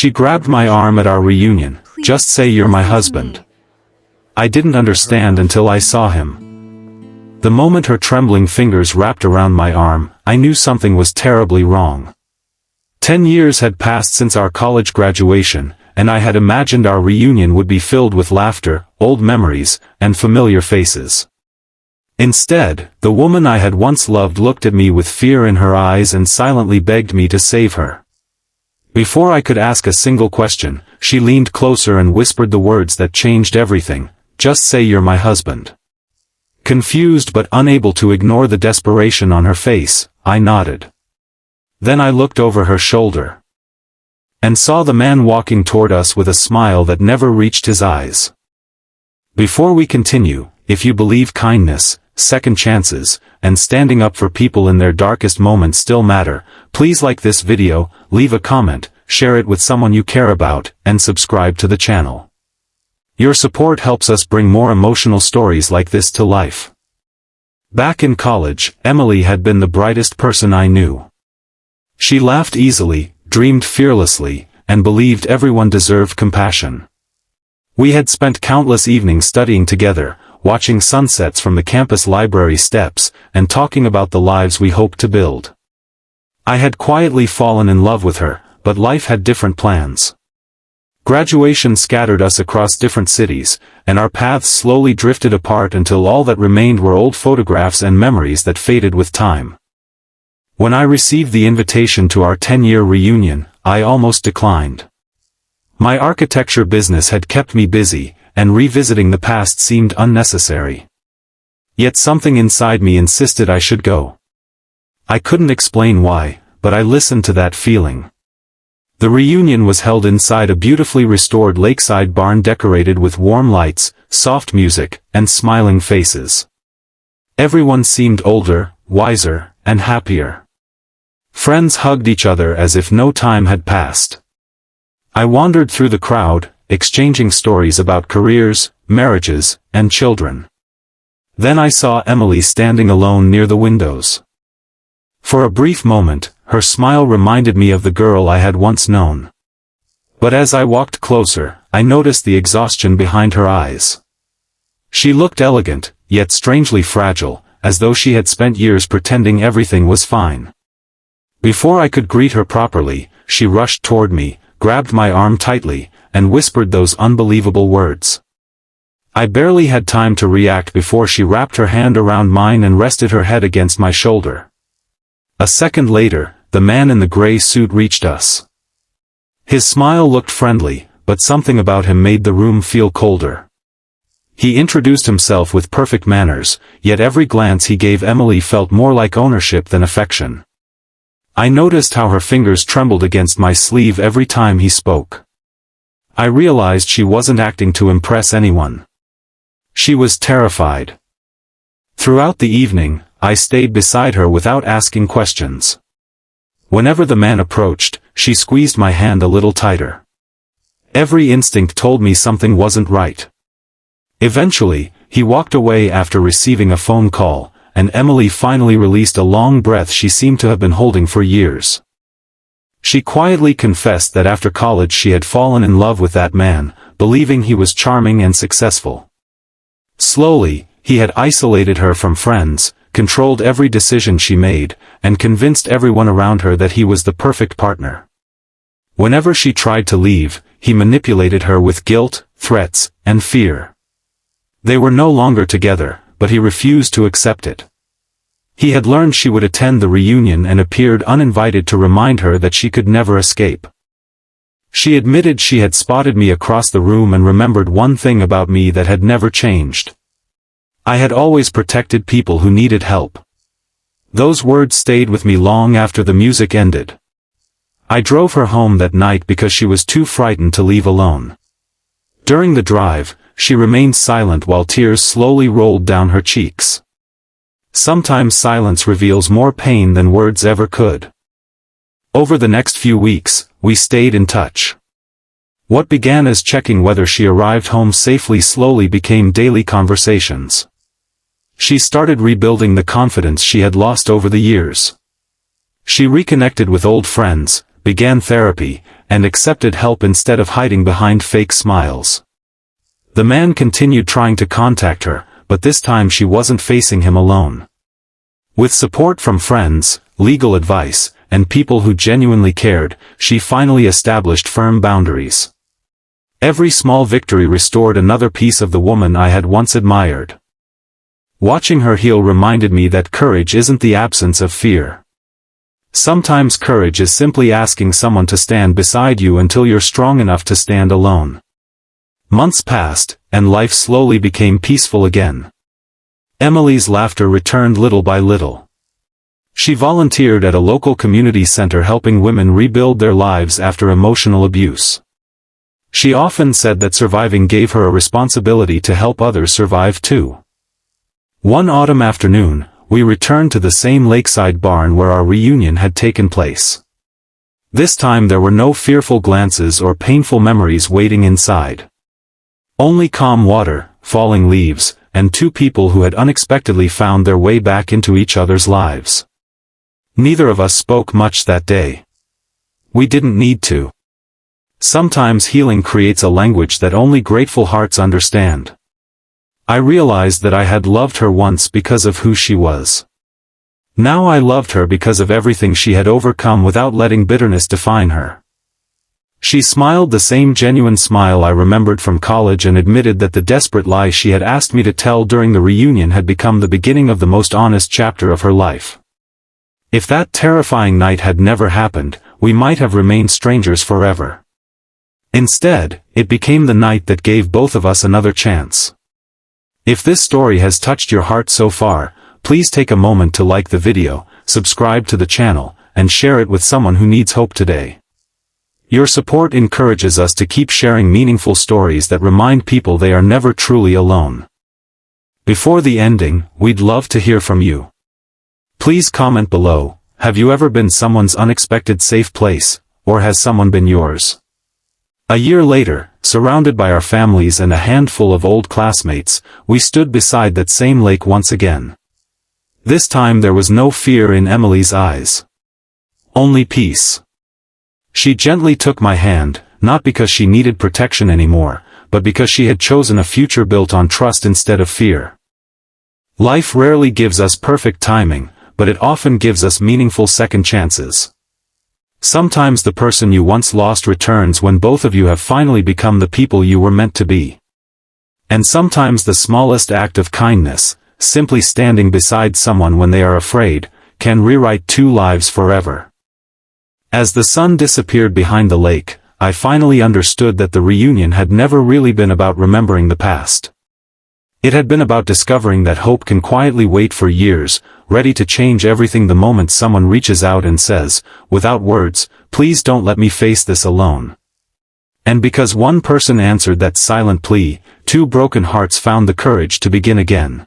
She grabbed my arm at our reunion. "Just say you're my husband." I didn't understand until I saw him. The moment her trembling fingers wrapped around my arm, I knew something was terribly wrong. 10 years had passed since our college graduation, and I had imagined our reunion would be filled with laughter, old memories, and familiar faces. Instead, the woman I had once loved looked at me with fear in her eyes and silently begged me to save her. Before I could ask a single question, she leaned closer and whispered the words that changed everything. "Just say you're my husband." Confused but unable to ignore the desperation on her face, I nodded. Then I looked over her shoulder and saw the man walking toward us with a smile that never reached his eyes. Before we continue, if you believe kindness, second chances, and standing up for people in their darkest moments still matter, please like this video, leave a comment, share it with someone you care about, and subscribe to the channel. Your support helps us bring more emotional stories like this to life. Back in college, Emily had been the brightest person I knew. She laughed easily, dreamed fearlessly, and believed everyone deserved compassion. We had spent countless evenings studying together, watching sunsets from the campus library steps, and talking about the lives we hoped to build. I had quietly fallen in love with her, but life had different plans. Graduation scattered us across different cities, and our paths slowly drifted apart until all that remained were old photographs and memories that faded with time. When I received the invitation to our 10-year reunion, I almost declined. My architecture business had kept me busy, and revisiting the past seemed unnecessary. Yet something inside me insisted I should go. I couldn't explain why, but I listened to that feeling. The reunion was held inside a beautifully restored lakeside barn decorated with warm lights, soft music, and smiling faces. Everyone seemed older, wiser, and happier. Friends hugged each other as if no time had passed. I wandered through the crowd, exchanging stories about careers, marriages, and children. Then I saw Emily standing alone near the windows. For a brief moment, her smile reminded me of the girl I had once known. But as I walked closer, I noticed the exhaustion behind her eyes. She looked elegant, yet strangely fragile, as though she had spent years pretending everything was fine. Before I could greet her properly, she rushed toward me, grabbed my arm tightly, and whispered those unbelievable words. I barely had time to react before she wrapped her hand around mine and rested her head against my shoulder. A second later, the man in the gray suit reached us. His smile looked friendly, but something about him made the room feel colder. He introduced himself with perfect manners, yet every glance he gave Emily felt more like ownership than affection. I noticed how her fingers trembled against my sleeve every time he spoke. I realized she wasn't acting to impress anyone. She was terrified. Throughout the evening, I stayed beside her without asking questions. Whenever the man approached, she squeezed my hand a little tighter. Every instinct told me something wasn't right. Eventually, he walked away after receiving a phone call, and Emily finally released a long breath she seemed to have been holding for years. She quietly confessed that after college she had fallen in love with that man, believing he was charming and successful. Slowly, he had isolated her from friends, controlled every decision she made, and convinced everyone around her that he was the perfect partner. Whenever she tried to leave, he manipulated her with guilt, threats, and fear. They were no longer together, but he refused to accept it. He had learned she would attend the reunion and appeared uninvited to remind her that she could never escape. She admitted she had spotted me across the room and remembered one thing about me that had never changed. I had always protected people who needed help. Those words stayed with me long after the music ended. I drove her home that night because she was too frightened to leave alone. During the drive, she remained silent while tears slowly rolled down her cheeks. Sometimes silence reveals more pain than words ever could. Over the next few weeks, we stayed in touch. What began as checking whether she arrived home safely slowly became daily conversations. She started rebuilding the confidence she had lost over the years. She reconnected with old friends, began therapy, and accepted help instead of hiding behind fake smiles. The man continued trying to contact her, but this time she wasn't facing him alone. With support from friends, legal advice, and people who genuinely cared, she finally established firm boundaries. Every small victory restored another piece of the woman I had once admired. Watching her heal reminded me that courage isn't the absence of fear. Sometimes courage is simply asking someone to stand beside you until you're strong enough to stand alone. Months passed, and life slowly became peaceful again. Emily's laughter returned little by little. She volunteered at a local community center helping women rebuild their lives after emotional abuse. She often said that surviving gave her a responsibility to help others survive too. One autumn afternoon, we returned to the same lakeside barn where our reunion had taken place. This time there were no fearful glances or painful memories waiting inside. Only calm water, falling leaves, and two people who had unexpectedly found their way back into each other's lives. Neither of us spoke much that day. We didn't need to. Sometimes healing creates a language that only grateful hearts understand. I realized that I had loved her once because of who she was. Now I loved her because of everything she had overcome without letting bitterness define her. She smiled the same genuine smile I remembered from college and admitted that the desperate lie she had asked me to tell during the reunion had become the beginning of the most honest chapter of her life. If that terrifying night had never happened, we might have remained strangers forever. Instead, it became the night that gave both of us another chance. If this story has touched your heart so far, please take a moment to like the video, subscribe to the channel, and share it with someone who needs hope today. Your support encourages us to keep sharing meaningful stories that remind people they are never truly alone. Before the ending, we'd love to hear from you. Please comment below, have you ever been someone's unexpected safe place, or has someone been yours? A year later, surrounded by our families and a handful of old classmates, we stood beside that same lake once again. This time there was no fear in Emily's eyes. Only peace. She gently took my hand, not because she needed protection anymore, but because she had chosen a future built on trust instead of fear. Life rarely gives us perfect timing, but it often gives us meaningful second chances. Sometimes the person you once lost returns when both of you have finally become the people you were meant to be. And sometimes the smallest act of kindness, simply standing beside someone when they are afraid, can rewrite two lives forever. As the sun disappeared behind the lake, I finally understood that the reunion had never really been about remembering the past. It had been about discovering that hope can quietly wait for years, ready to change everything the moment someone reaches out and says, without words, "Please don't let me face this alone." And because one person answered that silent plea, two broken hearts found the courage to begin again.